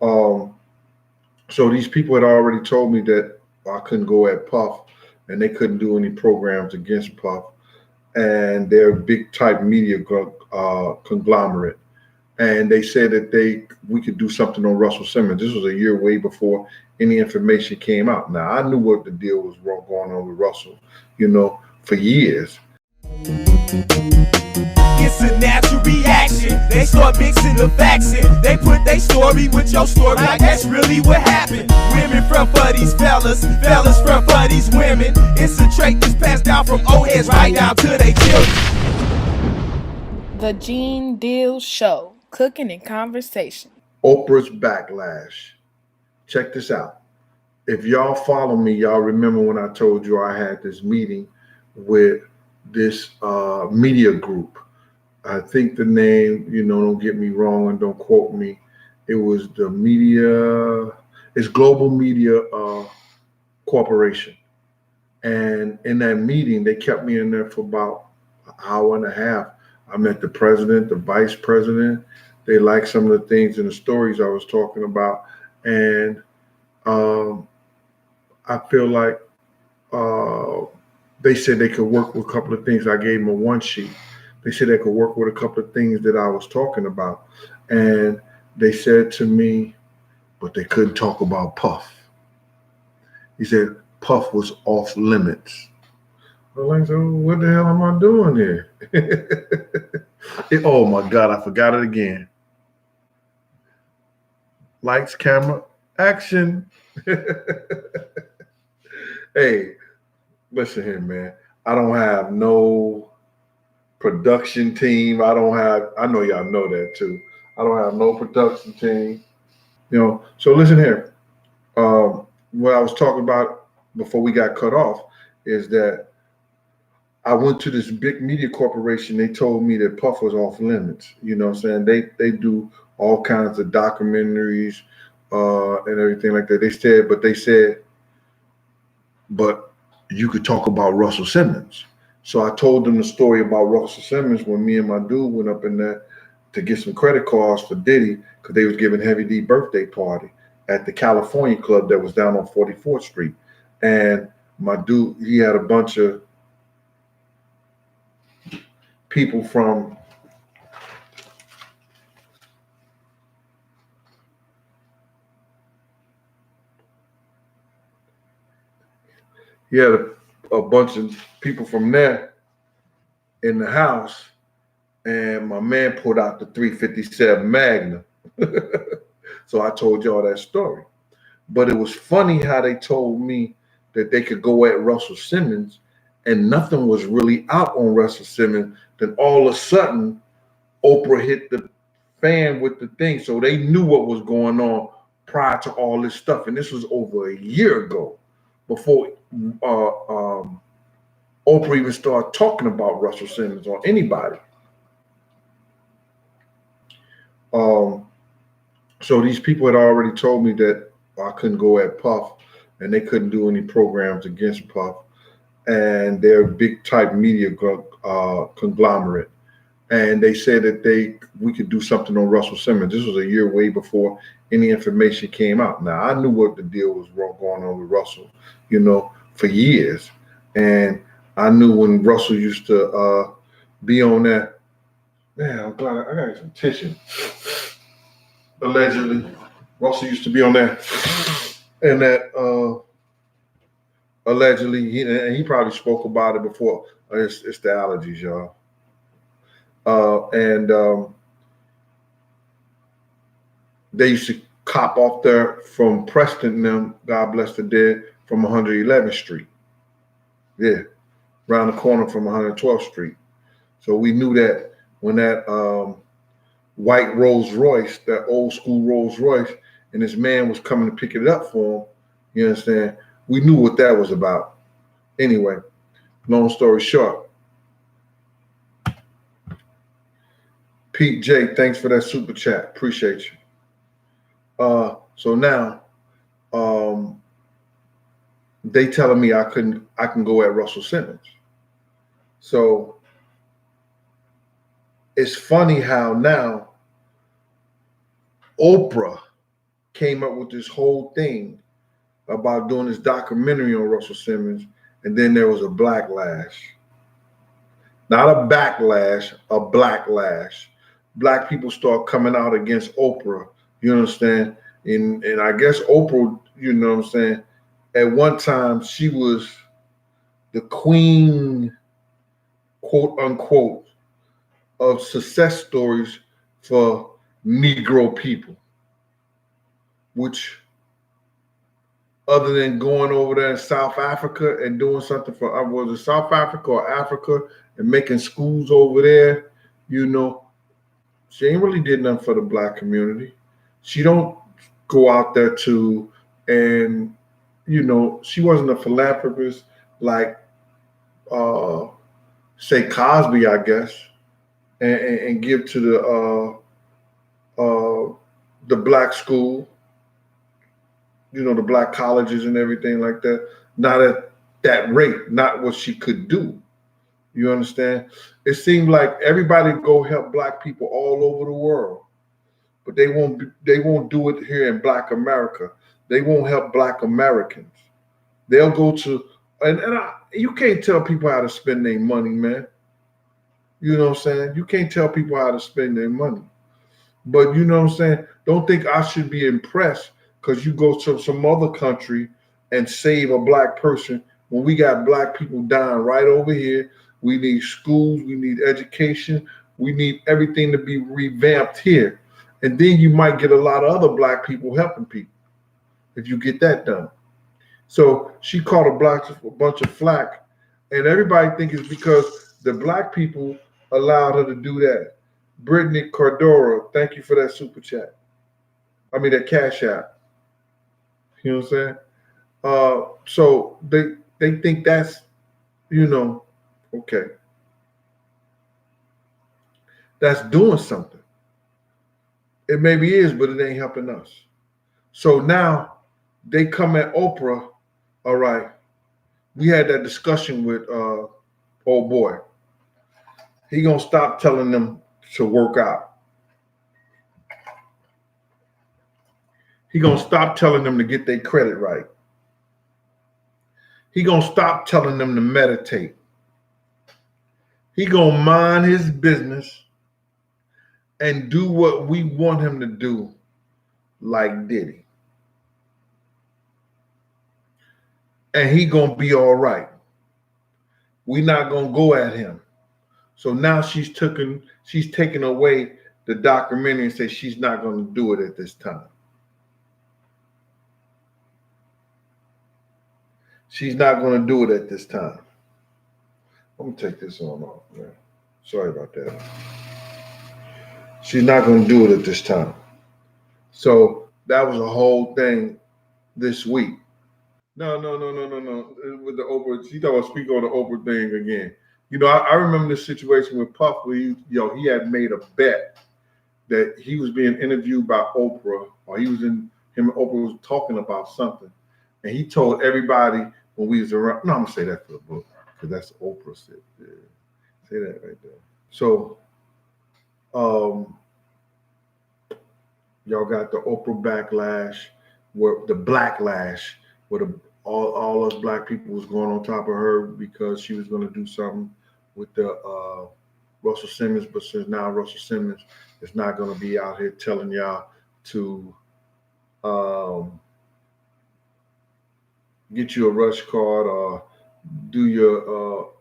Um, so these people had already told me that I couldn't go at Puff, and they couldn't do any programs against Puff, and they're a big type media conglomerate. And they said that we could do something on Russell Simmons. This was a year way before any information came out. Now I knew what the deal was going on with Russell, for years. It's a natural reaction. They start mixing the facts in. They put their story with your story, like that's really what happened. Women front for these fellas, fellas front for these women. It's a trait that's passed down from old heads right down to their children. The Gene Deal Show, cooking and conversation. Oprah's Black-Lash. Check this out. If y'all follow me, y'all remember when I told you I had this meeting with this media group. I think the name, don't get me wrong and don't quote me. It was it's Global Media Corporation. And in that meeting, they kept me in there for about an hour and a half. I met the president, the vice president. They liked some of the things and the stories I was talking about. And I feel like they said they could work with a couple of things. I gave them a one sheet. They said they could work with a couple of things that I was talking about. And they said to me, but they couldn't talk about Puff. He said Puff was off limits. I was like, so what the hell am I doing here? Oh my God, I forgot it again. Lights, camera, action. Hey, listen here, man. I don't have no production team. I know y'all know that too. I don't have no production team. So listen here. What I was talking about before we got cut off is that I went to this big media corporation. They told me that Puff was off limits. You know what I'm saying? They do all kinds of documentaries and everything like that. They said, but you could talk about Russell Simmons. So I told them the story about Russell Simmons when me and my dude went up in there to get some credit cards for Diddy because they was giving Heavy D birthday party at the California club that was down on 44th Street. And my dude, he had a bunch of people from a bunch of people from there in the house, and my man pulled out the 357 Magnum. So I told y'all that story. But it was funny how they told me that they could go at Russell Simmons and nothing was really out on Russell Simmons. Then all of a sudden, Oprah hit the fan with the thing. So they knew what was going on prior to all this stuff. And this was over a year ago, before Oprah even started talking about Russell Simmons or anybody. So these people had already told me that I couldn't go at Puff, and they couldn't do any programs against Puff. And they're a big type media conglomerate. And they said that we could do something on Russell Simmons. This was a year way before any information came out. Now I knew what the deal was going on with Russell, for years. And I knew when Russell used to be on that. Man, I'm glad I got some tissue. Allegedly, Russell used to be on that, and that allegedly, he probably spoke about it before. It's the allergies, y'all. And they used to cop off there from Preston and them, God bless the dead, from 111th Street. Yeah, around the corner from 112th Street. So we knew that when that white Rolls Royce, that old school Rolls Royce, and this man was coming to pick it up for him, you understand? We knew what that was about. Anyway, long story short, Pete J, thanks for that super chat. Appreciate you. So now, they telling me I can go at Russell Simmons. So it's funny how now Oprah came up with this whole thing about doing this documentary on Russell Simmons, and then there was a Black-Lash. Not a backlash, a Black-Lash. Black people start coming out against Oprah, you understand? And I guess Oprah, you know what I'm saying, at one time she was the queen, quote unquote, of success stories for Negro people, which other than going over there in South Africa and doing something for, was it South Africa or Africa, and making schools over there, you know, she ain't really did nothing for the black community. She don't go out there to, and, you know, she wasn't a philanthropist like, say, Cosby, I guess, and give to the black school, you know, the black colleges and everything like that. Not at that rate, not what she could do. You understand? It seemed like everybody go help black people all over the world, but they won't do it here in Black America. They won't help Black Americans. They'll go to, you can't tell people how to spend their money, man. You know what I'm saying? You can't tell people how to spend their money. But you know what I'm saying? Don't think I should be impressed because you go to some other country and save a black person when we got black people dying right over here. We need schools, we need education, we need everything to be revamped here. And then you might get a lot of other black people helping people if you get that done. So she caught a bunch of flack, and everybody think it's because the black people allowed her to do that. Brittany Cordora, thank you for that super chat. I mean, that cash app. You know what I'm saying? So they think that's, you know, okay. That's doing something. It maybe is, but it ain't helping us. So now they come at Oprah. All right. We had that discussion with old boy. He gonna stop telling them to work out. He gonna stop telling them to get their credit right. He gonna stop telling them to meditate. He gonna mind his business and do what we want him to do, like Diddy. And he gonna be all right. We not gonna go at him. So now she's taken away the documentary and says she's not gonna do it at this time. She's not gonna do it at this time. Let me take this on off, man. Sorry about that. She's not gonna do it at this time. So that was a whole thing this week. No. With the Oprah, she thought I was speaking on the Oprah thing again. You know, I remember this situation with Puff where he had made a bet that he was being interviewed by Oprah, or him and Oprah was talking about something. And he told everybody when we was around, no, I'm gonna say that for the book, because that's Oprah said. Yeah. Say that right there. So y'all got the Oprah backlash, where the Black-Lash, where all us black people was going on top of her because she was going to do something with the Russell Simmons. But since now Russell Simmons is not going to be out here telling y'all to get you a rush card or do your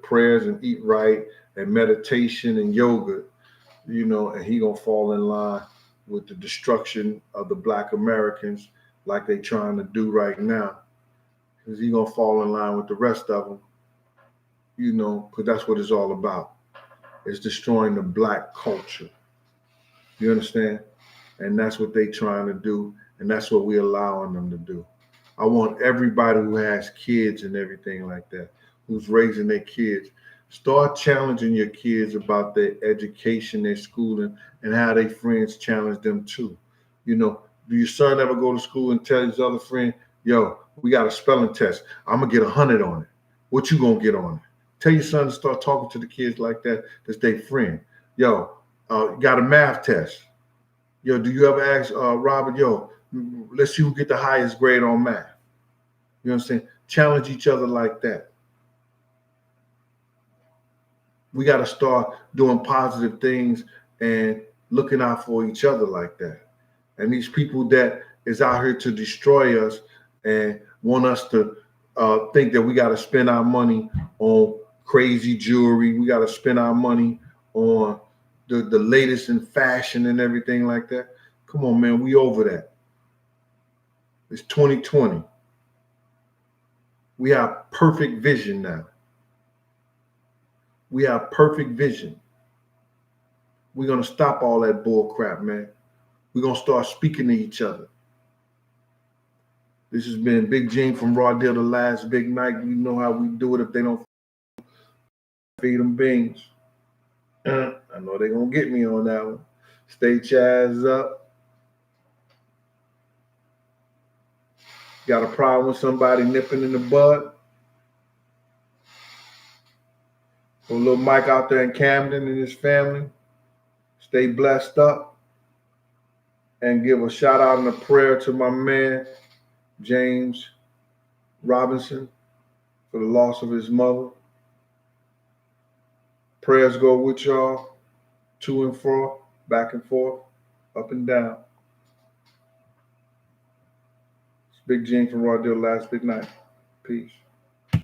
prayers and eat right and meditation and yoga, you know, and he gonna fall in line with the destruction of the Black Americans like they trying to do right now, because he gonna fall in line with the rest of them, you know, because that's what it's all about. It's destroying the black culture. You understand? And that's what they trying to do, and that's what we allowing them to do. I want everybody who has kids and everything like that, who's raising their kids, start challenging your kids about their education, their schooling, and how their friends challenge them too. You know, do your son ever go to school and tell his other friend, yo, we got a spelling test. I'm going to get 100 on it. What you going to get on it? Tell your son to start talking to the kids like that. That's their friend. Yo, got a math test. Yo, do you ever ask Robert, yo, let's see who get the highest grade on math? You know what I'm saying? Challenge each other like that. We got to start doing positive things and looking out for each other like that. And these people that is out here to destroy us and want us to think that we got to spend our money on crazy jewelry. We got to spend our money on the latest in fashion and everything like that. Come on, man. We over that. It's 2020. We have perfect vision now. We have perfect vision. We're going to stop all that bull crap, man. We're going to start speaking to each other. This has been Big Gene from Raw Deal, the last big night. You know how we do it. If they don't feed them beans, I know they're going to get me on that one. Stay Chaz up. Got a problem with somebody nipping in the bud? For little Mike out there in Camden and his family, stay blessed up. And give a shout out and a prayer to my man, James Robinson, for the loss of his mother. Prayers go with y'all, to and fro, back and forth, up and down. It's Big Gene from Raw Deal, last big night. Peace.